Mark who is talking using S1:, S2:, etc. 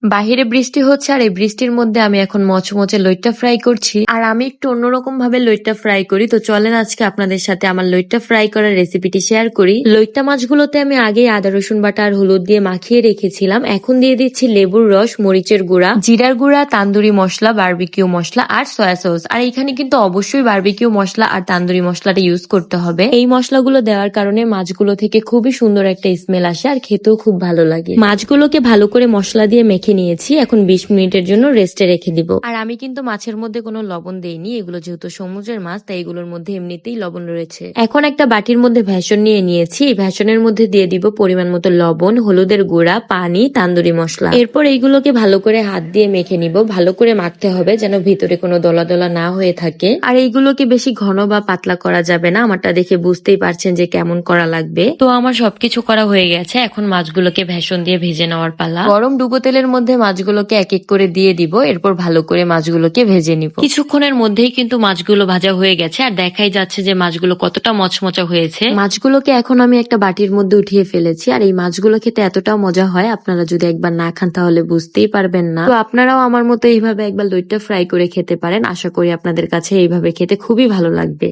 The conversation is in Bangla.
S1: বাহিরে বৃষ্টি হচ্ছে আর এই বৃষ্টির মধ্যে আমি এখন মচমচে লইট্টা ফ্রাই করছি। আর আমি একটু অন্যরকম ভাবে লইট্টা ফ্রাই করি, তো চলেন আজকে আপনাদের সাথে আমার লইট্টা ফ্রাই করার রেসিপিটি শেয়ার করি। লইট্টা মাছগুলোতে আমি আগেই আদা রসুন বাটা আর হলুদ দিয়ে মাখিয়ে রেখেছিলাম। এখন দিয়ে দিচ্ছি লেবুর রস, মরিচের গুঁড়া, জিরার গুঁড়া, তান্দুরি মশলা, বারবিকিউ মশলা আর সয়া সস। আর এখানে কিন্তু অবশ্যই বারবিকিউ মশলা আর তান্দুরি মশলাটা ইউজ করতে হবে। এই মশলাগুলো দেওয়ার কারণে মাছগুলো থেকে খুবই সুন্দর একটা স্মেল আসে আর খেতেও খুব ভালো লাগে। মাছগুলোকে ভালো করে মশলা দিয়ে মেখে নিয়েছি, এখন 20 মিনিটের জন্য রেস্টে রেখে দিব। আর আমি কিন্তু মাছের মধ্যে কোনো লবণ দেইনি, এগুলো যেহেতু সমুদ্রের মাছ তাই এগুলোর মধ্যে এমনিতেই লবণ রয়েছে। এখন একটা বাটির মধ্যে ভেষণ নিয়ে নিয়েছি, এই ভেষণের মধ্যে দিয়ে দিব পরিমাণ মতো লবণ, হলুদের গুঁড়া, পানি, তান্দুরি মশলা। এরপর এইগুলোকে ভালো করে হাত দিয়ে মেখে নিব। ভালো করে মাখতে হবে যেন ভিতরে কোনো দলা দলা না হয়ে থাকে। আর এইগুলোকে বেশি ঘন বা পাতলা করা যাবে না, আমারটা দেখে বুঝতেই পারছেন যে কেমন করা লাগবে। তো আমার সবকিছু করা হয়ে গেছে, এখন মাছগুলোকে ভেষণ দিয়ে ভেজে নেওয়ার পালা। গরম ডুবো তেলের মধ্যে মাছগুলোকে এক এক করে দিয়ে দিব, এরপর ভালো করে মাছগুলোকে ভেজে নিব। কিছুক্ষণের মধ্যেই কিন্তু মাছগুলো ভাজা হয়ে গেছে আর দেখাই যাচ্ছে যে মাছগুলো কতটা মচমচা হয়েছে। মাছগুলোকে এখন আমি একটা বাটির মধ্যে উঠিয়ে ফেলেছি। আর এই মাছগুলো খেতে এতটা মজা হয়, আপনারা যদি একবার না খান তাহলে বুঝতেই পারবেন না। তো আপনারাও আমার মতো এইভাবে একবার লইট্টা ফ্রাই করে খেতে পারেন, আশা করি আপনাদের কাছে এইভাবে খেতে খুবই ভালো লাগবে।